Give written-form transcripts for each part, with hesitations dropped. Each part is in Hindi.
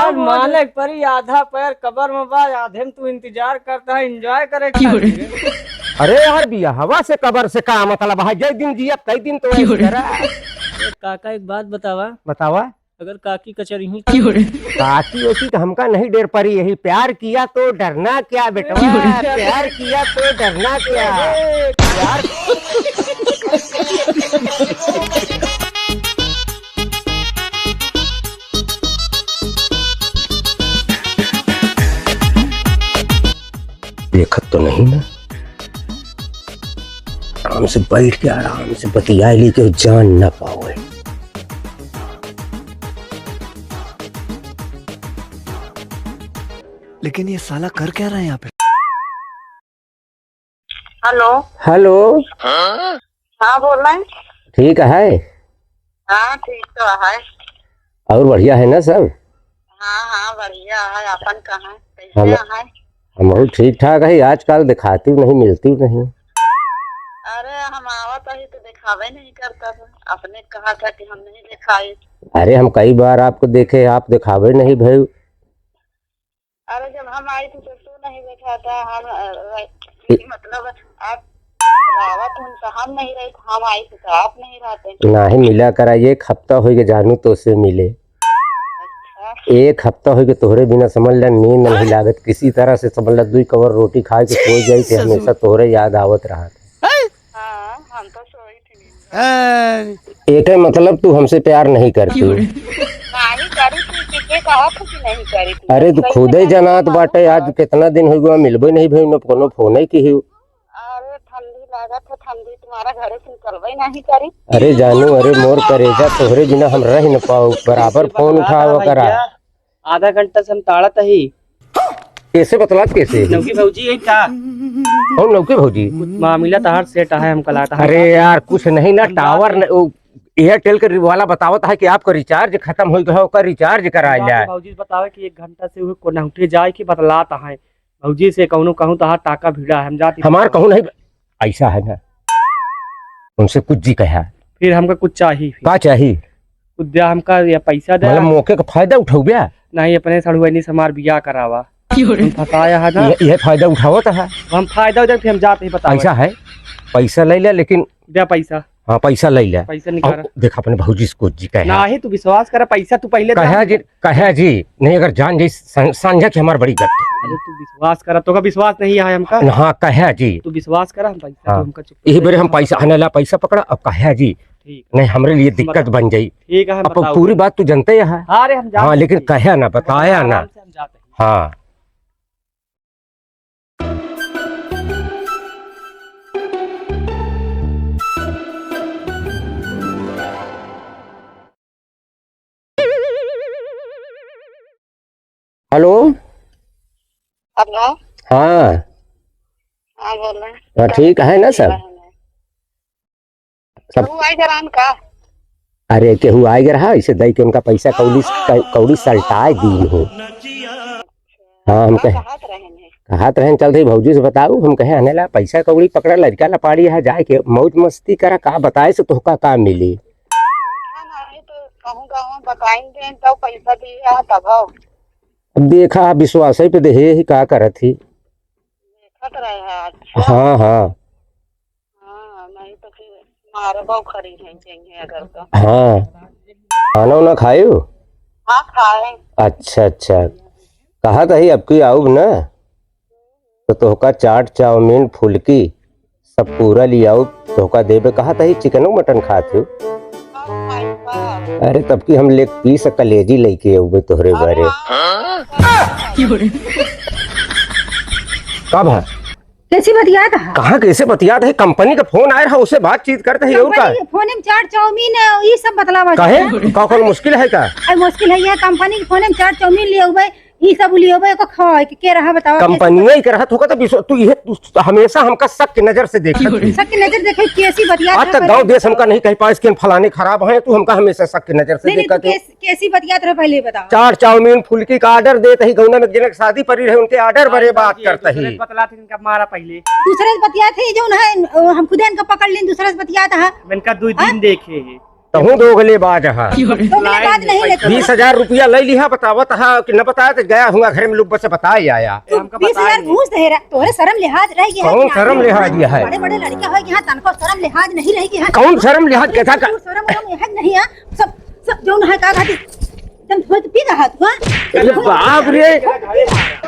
आज मालिक परी आधा पैर कबर में बा, आधे में तू इंतजार करता है एंजॉय करे खातिर। अरे यार बिया हवा से कबर से का मतलब है, जय दिन जिया कई दिन तो ऐसे करा। काका एक बात बतावा, बतावा। अगर काकी कचरी ही काकी ओकी का हमका नहीं डेर परी, यही प्यार किया तो डरना क्या बेटवा, प्यार किया तो डरना क्या प्यार। देखत तो नहीं ना, आराम से बैठ के आराम से बतिया ली के जान ना पाओ। लेकिन ये साला कर क्या रहा है यहाँ पे? Hello hello. हाँ बोल रहे हैं। ठीक है। हाँ ठीक तो है। और बढ़िया है ना सब? हाँ हाँ बढ़िया है। अपन कहाँ कैसे है? हम बहुत ठीक ठाक है। आजकल दिखाती नहीं, मिलती नहीं। अरे हम आवत ही तो दिखावे नहीं करता था, आपने कहा था कि हम नहीं दिखाए। अरे हम कई बार आपको देखे, आप दिखावे नहीं भाई। अरे जब हम आई थी तो तू नहीं देखा था। हम मतलब आप रावत हूँ तो हम नहीं रहे, हम आई थी तो आप नहीं रहते। नहीं मिला करा, एक हफ्ता हो गया जानू तो से मिले। अच्छा। एक हफ्ता हो गया तोहरे बिना समझ ला नींद नहीं लागत, किसी तरह से समझ ला 2 कवर रोटी खा के सो जाई थे, हमेशा तोहरे याद आवत रहा। हाँ हम तो सोई थी। एक मतलब तू हमसे प्यार नहीं करती। नहीं करी थी, किसने कहा था कि नहीं करी थी? अरे तू खुद ही जनात बाटे, आज कितना दिन हो गया मिलबे नहीं भाई, न कोनो फोन ही की। अरे ठंडी लागत है, ठंडी तुम्हारा घरे से निकलबे नहीं करी। अरे जानू, अरे मोर करेजा तोहरे बिना हम रह न पाओ, बराबर फोन उठाओ करा। आधा घंटा से हम ताड़त ही। कैसे बतला कैसे? नौकी भौजी है क्या? कौन नौकी भौजी? मामला तहार सेट है, हमका लाता है। अरे यार कुछ नहीं ना, टावर एयरटेल के वाला बतावत है कि आपका रिचार्ज खत्म हो गया, ओकर रिचार्ज करा जाए। भौजी बतावे कि 1 घंटा से कोना उठे जाए कि बतलाता है। भौजी से कहूँ कहूँ तहार टाका भिड़ा है, हम जाती हमार कहूँ नहीं ऐसा है ना, उनसे कुछ जी कहा फिर हमका कुछ चाहिए। का चाहिए? कुछ दिया हमका या पैसा दे। मतलब मौके का फायदा उठाऊ बया? नहीं अपने सड़ुआनी से हमार बियाह करावा। हम फसाया है ना, ये फायदा उठावत है। हम फायदा उधर फिर हम जाते ही बता। ऐसा है, पैसा ले ले, लेकिन दे पैसा। हाँ पैसा ले ले। पैसा निकाल। देख अपने भौजी से कुछ जी कहा नहीं, तू विश्वास कर, पैसा तू पहले कहा जी नहीं, अगर जान जी सांझा की हमारी बड़ी गत। अरे तू विश्वास कर, तो का विश्वास नहीं है हमका। हाँ कहा जी, तू विश्वास कर, हम पैसा हाँ। हमका यही बेरे हम पैसा आने ला, पैसा पकड़ा। अब कहा जी ठीक नहीं, हमारे लिए दिक्कत बन जाई। ठीक है, हम अब पूरी बात तू जानते है। अरे हम हाँ लेकिन कहा ना, बताया ना। हम जाते हैं। हाँ हेलो। हेलो। हाँ हाँ बोल रहे हैं। हाँ ठीक है ना सब? सब आई जरान का। अरे केहू आए रहा इसे दई के उनका पैसा कौड़ी सल्टाए दी हो। हाँ हम कहत रहे चल रही भौजी से बताऊ, हम कहे आने ला पैसा कौड़ी पकड़ा, लड़का लपाड़ी है जाए के मौज मस्ती करा, का बताए से तोहका का मिली। तो कहूँगा बताएंगे तो पैसा दिया तब। अब देखा विश्वास पे दे ही का करत थी। देखत रहे हैं। अच्छा। हाँ हाँ हाँ नहीं तो फिर मारे बहु खरीद हैं अगर तो। हाँ खाना वाना खायो? हाँ खाए। अच्छा अच्छा, कहा था ही अब की आऊब ना तो तोहका चाट चाउमीन फुल्की सब पूरा लियाऊ, तोहका देबे। कहा था ही चिकन मटन खाते हो? अरे तब की हम लेग पीस कलेजी लेके आऊबे तोहरे बारे। कब है? कैसी बतियात है? कहाँ कैसे बतियात है? कंपनी का फोन आया है, उससे बातचीत करते हैं। और का फोन में चाट चाउमीन ये सब बतलावा कहे कौन मुश्किल है का? मुश्किल है, कंपनी के फोन में चाट चाउमीन ले उबे ये सब लिए उबे को खवा के रहा बताओ। कंपनी ही करत होगा तो तू ये हमेशा हमका शक की नजर से देखत। शक की नजर देखे कैसी बतियात आज तक गांव देश हमका नहीं कह पाए कि फलाने खराब है, तू हमका हमेशा शक की नजर से देखत है। कैसी बतियात रहे पहले बताओ। चाट चाउमीन फुल्की का ऑर्डर देते ही गौना में जिनक शादी पड़ी रहे उनके ऑर्डर बड़े बात करता ही। बतलाते इनका मारा पहले दूसरे से बतियात है जो है, हम खुद इनका पकड़ लें। दूसरे से बतियात है इनका 2 दिन देखे है। कहूँ दोगले बाज है। तो मेरे बात नहीं लेते 20,000 रुपया ले लिया, बतावत है कि न बताया तो गया हूँ घर में लोग बस बताए आया। तू 20,000 घूस दे रहा, तोरे शर्म लिहाज रह गया है कौन कि शर्म लिहाज दिया है? बड़े बड़े लड़के हो कि यहाँ तनको शर्म लिहाज नहीं रहेगी यहाँ। कौन शर्म लिहाज कैसा का? शर्म लिहाज नहीं है, सब जो है का घाटी तुम थोड़ी तो पी रहा तू। अरे बाप रे,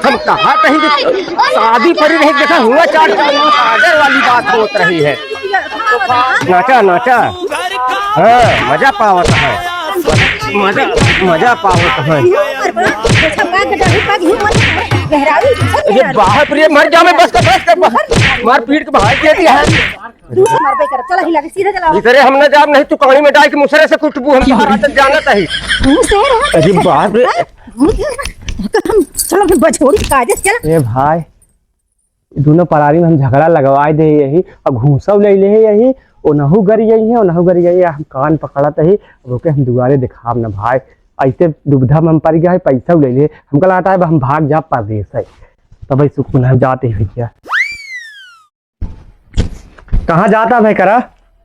हम कहा कहीं कि शादी पड़ी रही, देखा हुआ चार आर्डर वाली बात होत रही है। नाचा नाचा, हाँ मजा पावत है, मजा पावत है। अरे बाप रे, मर जा मैं, बस मार पीट के भाग दे दिया है। इधरे हम न जाम, नहीं तू कहानी में डाल के मुसरे से कुटबू, हम बाहर तक जाना चाहिए। अरे बाप रे, चलो बछोड़ी काजे चल। ए भाई, दोनों परारी में हम झगड़ा लगवाए दे यही और घूसव ले ले यही, ओनहु गरी यही है, ओनहु गरी यही, हम कान पकड़त ही, रोके हम दुआरे दिखाब न भाई। ऐसे दुविधा में हम पड़ गया है, पैसा ले ले, हमको लगता है हम भाग जा परदेश है, तब सुख में जाते ही भैया। कहाँ जाता भाई करा?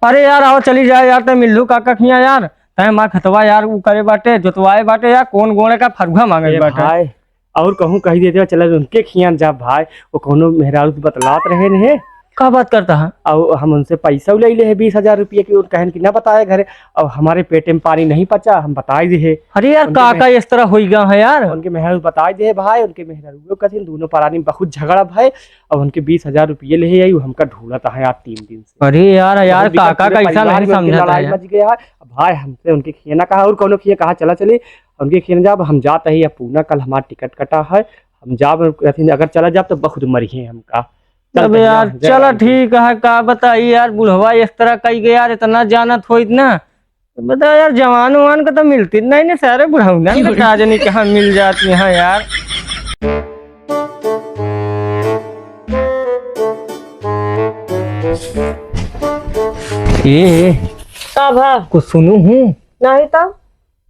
अरे यार आओ चली जाए यार, ते मिल्लू काका खिया यार, तय मार खतवा यार वो करे बाटे, जोतवाए बाटे यार, कौन गोणे का फरुआ मांगे बाटे भाई। और कहूँ कही देते चल उनके खियान जा भाई, वो कोनो मेहरारू बतलात रहे ने का बात करता है। और हम उनसे पैसा ले ले है 20,000 रुपये की, उन कहन की ना बताए घरे, और हमारे पेटे में पानी नहीं पचा, हम बताए दे। अरे यार काका इस तरह हो गया है यार, उनके मेहरारू बताए दे भाई, उनके मेहरारू कथिन दोनों परानी में बहुत झगड़ा भाई, और उनके 20,000 रुपये ले आई, हमका ढूंढता है आज 3 दिन से। अरे यार काका का ऐसा नहीं समझता है मच गया भाई, हमसे उनके खियाना कहा और कोनो खिया कहा चला चली उनके खियाना जाब, हम जाते ही पूना कल हमारा टिकट कटा है, हम जाब अगर चला जाब तो बहुत मरिए हमका। अब यार चलो ठीक है, का बताइए यार, बुढ़वा इस तरह कही गया यार, इतना जानत हो इतना बता यार, जवान वान का तो मिलती नहीं ना, सारे बुढ़ाऊना काजनी कहाँ मिल जाती है यार। ये कुछ सुनू हूँ नहीं तो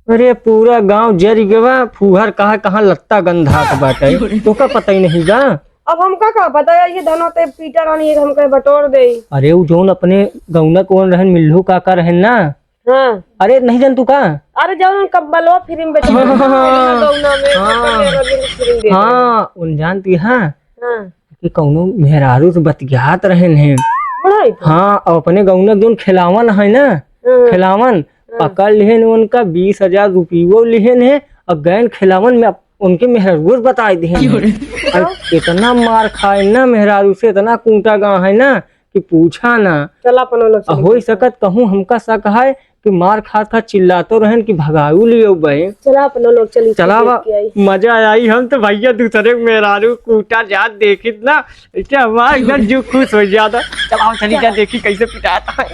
अरे पूरा गांव जरी गवा, फूहर कहाँ कहाँ लत्ता गंधात बाटे, तो का पता ही नहीं गा। अब हमका का पता है, ये धनो ते पीटा रानी एक हमके बटोर दे। अरे वो जोन अपने गौना कौन रहन, मिल्लू काका रहन ना। हाँ अरे नहीं जान तू का? अरे जब कब्बलो फिल्म बेच हाँ उन जानती है हाँ कि कौनो मेहरारू से बतियात रहन है। बड़ाई हाँ अब अपने गौना जोन खिलावन है ना, खिलावन पकड़ लिहन, उनका 20,000 रुपये लिहन है, और गैन खिलावन में उनके मेहरारू बताए दिए। इतना मार खाए ना मेहरारू से, इतना कूटा गाँव है ना कि पूछा ना। चला अपनो लोग हो सकत कहूँ हमका शक है कि मार खा चिल्लातो रहन कि भगाऊ लियो बहे। चला अपनो लोग चली चला मजा आई, हम तो भैया दूसरे मेहरारू कूटा जात देखी ना, इससे हमारा एकदम जो खुश हो जाता। चला चली जा देखी कैसे पिटाता है।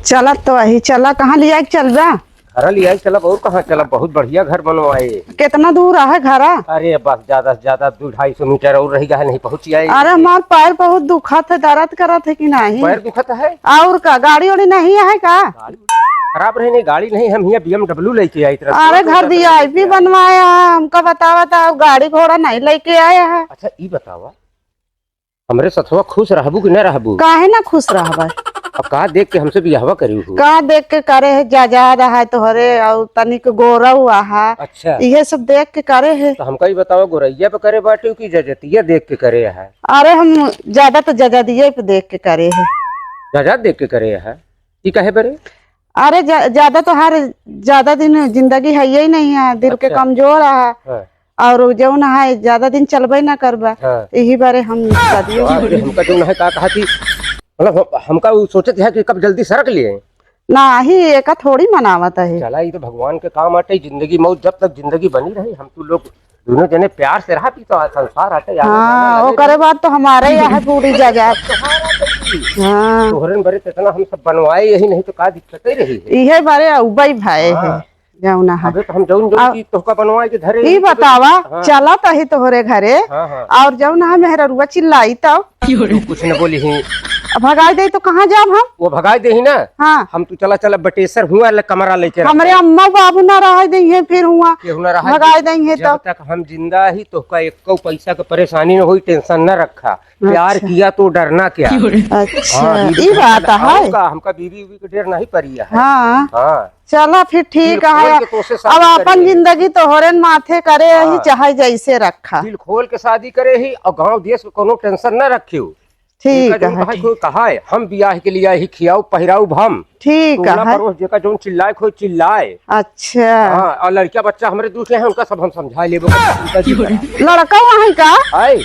चला तो वही चला, कहाँ लिया चल जा? घर लिया चला, और कहाँ चला, बहुत बढ़िया घर बनवाए। कितना दूर है घरा? अरे बस ज्यादा से ज्यादा 200-250 मीटर और रहेगा, नहीं पहुँच आए। अरे हमार पैर बहुत दुखत है, दर्द करत है कि नहीं? पैर दुखत है और का गाड़ी वाड़ी नहीं है का? खराब रहे, गाड़ी नहीं, हम यहाँ BMW लेके आई। अरे घर VIP बनवाया है, हमका बतावा था, गाड़ी घोड़ा नहीं लेके आया है। अच्छा ये बतावा, हमरे सथवा खुश रहबू कि न रहबू? काहे ना खुश रहबा? अब का देख के हमसे बियाहवा करी हूँ? का देख के करे है, जा रहा है तोहरे, और तनिक गोरा हुआ है। अच्छा ये सब देख के करे है। तो हमका ही बताओ, गोरैया पे करे बाटे की जजतिया देख के करे है? अरे हम ज्यादा तो जजदिये पे देख के करे है। जजा देख के करे है ये कहे बरे? अरे ज्यादा तो हर ज्यादा दिन जिंदगी है ही नहीं है, दिल के कमजोर है, और जो न है ज्यादा दिन चलबे ना करबा, यही बारे हम हमका जो है का कहा थी, मतलब हमका सोचते है कि कब जल्दी सरक लिए ना ही, एक थोड़ी मनावत है। चला ये तो भगवान के काम आटे, जिंदगी मौत जब तक जिंदगी बनी रही, हम तो लोग दोनों जने प्यार से रहा तो संसार आटे। हाँ वो करे बात तो हमारे यहाँ पूरी जगह। हाँ तोहरन बरे इतना हम सब बनवाए, यही नहीं तो का दिक्कत ही रही है। ये बारे उबई भाई है जौना है। तो हम जौन तोहका बनवाए के धरे ई बतावा, चला तही तोहरे घरे, और जौना है मेहरुआ चिल्लाई तो कुछ न बोली ही। भगाई दे तो कहाँ जाब हम? वो भगाई दे ही ना। हाँ हम तू चला चला बटेसर हुआ कमरा लेके हमरे अम्मा बाबू ना रह दे है फिर हुआ भगाई देंगे जब तक हम जिंदा ही तो का एक पैसा का परेशानी न हुई, टेंशन न रखा। प्यार किया तो डरना क्या। अच्छा ये बात है। हमका बीवी के डेर नहीं पड़ी है। हाँ हाँ चला फिर ठीक है। अब अपन जिंदगी तो होरन माथे करे ही चाहे जैसे रखा। दिल खोल के शादी करे ही और गांव देश को कोनो टेंशन न रखियो। ठीक है भाई कोई कहा है हम ब्याह के लिए ही खियाऊ पहिराऊ भम। ठीक है। परोस जेका जोन चिल्लाए कोई चिल्लाए। अच्छा हाँ और लड़किया बच्चा हमारे दूसरे हैं उनका सब हम समझा लेबो। लड़का वहाँ का है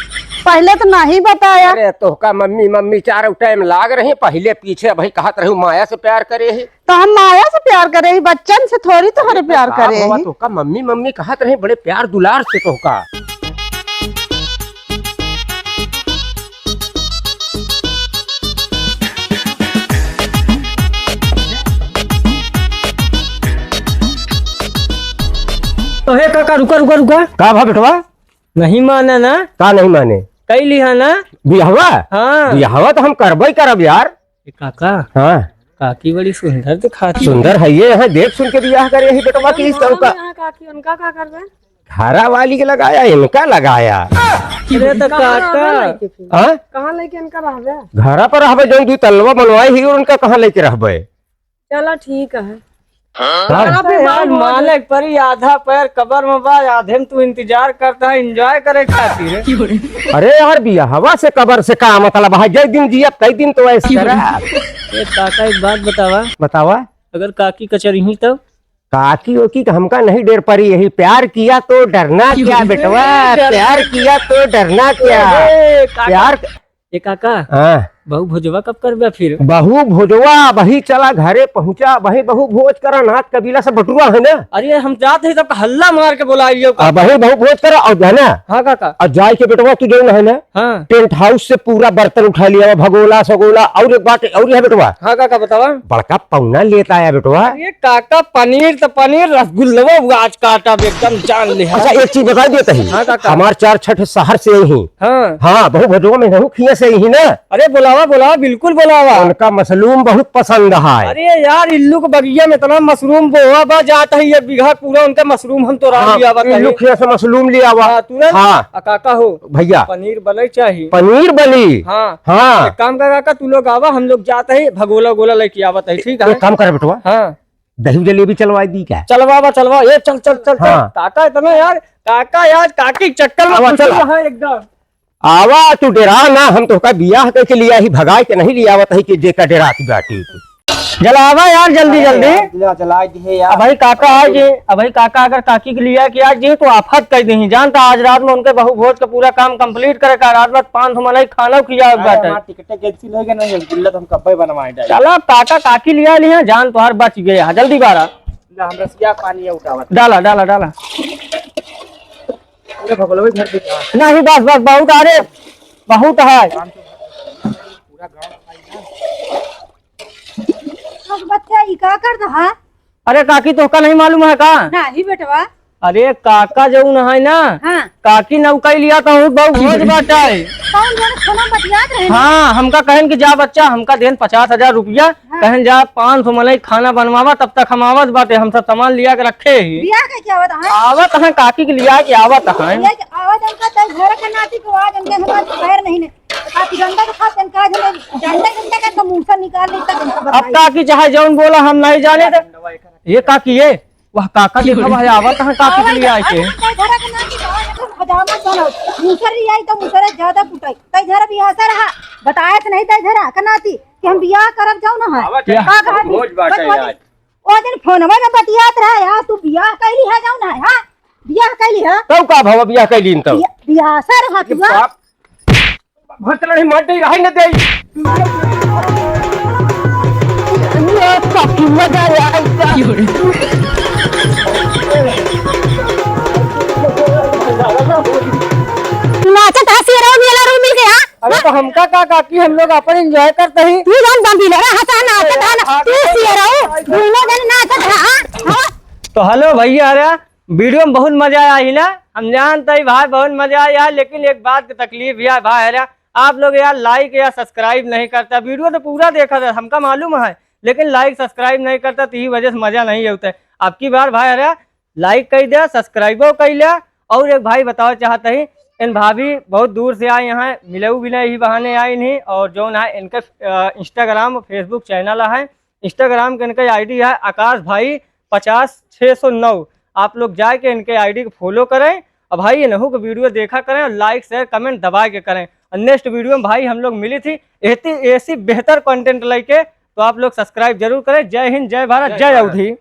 पहले तो नहीं बताया। अरे तो का मम्मी मम्मी चारों टाइम लाग रहे पहले पीछे भाई कहत रहे माया से प्यार करे है। तो हम माया से प्यार करे ही बच्चन से थोड़ी तुम्हारे प्यार करे ही। तो का मम्मी मम्मी कहत रहे बड़े प्यार दुलार से तो का। तो हे काका रुका रुका रुका। का भा बेटवा नहीं माना ना? का नहीं माने? कई लिहा ना बियाहवा? हाँ बियाहवा तो हम करबई करब यार। काका हाँ काकी बड़ी सुंदर दिखाती। सुंदर है ये है, देख सुन के बियाह करे ही बेटवा की का काकी उनका क्या कर रहे? घरा वाली के लगाया इनका लगाया। अरे तो काका हाँ कहाँ लेके इनका रह गया? घरा पर रहबे जो दू तलवा बनवाई ही और उनका कहाँ लेके रहबे। चला ठीक है। यार मालिक परी आधा पैर कबर में बा, आधे में तू इंतजार करता है एंजॉय करे खातिर। अरे यार बियाहवा से कबर से का मतलब है, जय दिन जिया कई दिन तो ऐसे करा। ए काका एक बात बतावा, बतावा अगर काकी कचरी ही तो काकी ओकी का हमका नहीं डेर पड़ी, यही प्यार किया तो डरना क्या बेटवा, प्यार किया तो डरना क्या। प्यार ए काका हाँ बहू भोजवा कब करबे फिर? बहू भोजवा वही चला घरे पहुंचा, वही बहू भोज करा, नाथ कबीला से बटुआ है ना। अरे हम जाते हैं तब हल्ला मार के बुलाइयो। वही बहू भोज करा और है ना। हाँ काका। और जाए के बेटवा तू जो है ना हाँ टेंट हाउस से पूरा बर्तन उठा लिया, भगोला सगोला और एक बात और है बेटवा। हाँ काका बतावा। बड़का पौना लेता आया बेटवा। ये काका पनीर तो पनीर, रसगुल्ला आज काटा एकदम जान ले। अच्छा एक चीज बता देते ही, हाँ काका। हमार 4 शहर से ही। हाँ हाँ बहू भोजवा में नहीं खिया से ही ना। अरे बुलावा बुलावा बिल्कुल बुलावा। उनका मशरूम बहुत पसंद है। अरे यार इल्लू के बगिया में इतना मशरूम बोआ बा जाता है, ये बीघा पूरा उनका मशरूम हम तो रात लिया लुखिया से मशरूम लिया हुआ तुरंत। हाँ काका हो भैया पनीर बने चाहिए। पनीर बनी। हाँ हाँ एक काम कर काका, तू लोग आवा, हम लोग जाते हैं भगोला गोला लेके आवत है। ठीक है एक काम कर बेटवा, हाँ दही जलेबी चलवाई दी क्या। चलवा चलवा ये चल चल चल हाँ। काका इतना यार, काका यार काकी चक्कर में चल एकदम। आवा तू डेरा ना, हम तो का बियाह करके लिया ही, भगाई के नहीं लिया आवत है कि जे का डेरा की बाटी। जलावा यार जल्दी जल्दी। जला दी यार। भाई काका आज भाई काका अगर काकी के लिया कि आज तो आफत कर दी जानता, आज रात में उनके बहू भोज का पूरा काम कंप्लीट करे का, रात में 500 मलाई खाना खिया टिकट कैंसिल हो गया नहीं, गुल्ला तो हम कब्बे बनवाए डाल। चलो काका काकी लिया लिया, जान तुहार बच गया। जल्दी बारा हम रसिया पानी उठावत डाला डाला डाला। भगोलवे घर पे नहीं बस बस बहुत, अरे बहुत है। बच्चा ई का कर रहा? अरे काकी तो का नहीं मालूम है का? नहीं बेटवा। अरे काका जो है ना, हाँ काकी नौका लिया तो बहुत भोज बाटा है। कौन जाने खाना बतियात रहे? हाँ हमका कहन कि जा बच्चा, हमका देन 50,000 रुपया, कहन जा 500 मलाई खाना बनवावा, तब तक हम आवत बाटे, हम सब सामान लिया के रखे ही। बियाह का क्या आवत है? आवत है काकी के लिया कि आवत है। ये कि आवाज उनका तय घर का नाती को आवाज उनके हमारे पैर नहीं ने काफी डंडा के खाते इनका हमें डंडा का तो मुंह से निकाल लेता। अब काकी चाहे जौन बोला हम नहीं जाने थे। ये काकी ये वह काका देखा भाई आवत है काकी के लिया के। तय घर का नाती को आवाज हजामा सोना मुसरी आई तो मुसरे ज्यादा कुटाई। तय घर भी हंसा रहा, बताया तो नहीं तय घर का नाती कि हम बियाह करब जाऊ ना है। का कहा भोज बाटे आज ओ दिन फोनवा में बतियात रहा यार, तू बियाह कैली है जाऊ ना है? हां बियाह कैली है तब का भवा बियाह कैलीन तब बियाह सर हाथ बाप भटला नहीं मर दे रही न दे। काफी मजा आया। नाचत हंसी रहो मेला रो मिल गया। अरे तो हमका का काकी हम लोग अपन एंजॉय करते ही। तू जान बंदी ले रहा हंसा नाचत है तू सी रहो दोनों दिन नाचत है। तो हेलो भैया, अरे वीडियो में बहुत मजा आया ही ना, हम जानते ही भाई बहुत मजा आया, लेकिन एक बात की तकलीफ है भाई, अरे आप लोग यार लाइक या सब्सक्राइब नहीं करता, वीडियो तो पूरा देखा था, हमका मालूम है, लेकिन लाइक सब्सक्राइब नहीं करता तो यही वजह से मजा नहीं होता है। आपकी बार भाई अरे लाइक कर दिया, सब्सक्राइबो कर लिया। और एक भाई बताओ चाहते ही, इन भाभी बहुत दूर से आए यहाँ, मिले भी नहीं, यही बहाने आए नहीं। और जो है इनका इंस्टाग्राम फेसबुक चैनल है, इंस्टाग्राम के इनका आईडी है आकाश भाई 50609। आप लोग जाके इनके आईडी को फॉलो करें और भाई इन्हों को वीडियो देखा करें और लाइक शेयर कमेंट दबा के करें। और नेक्स्ट वीडियो में भाई हम लोग मिली थी ऐसी बेहतर कंटेंट लेके, तो आप लोग सब्सक्राइब जरूर करें। जय हिंद, जय भारत, जय अवधी।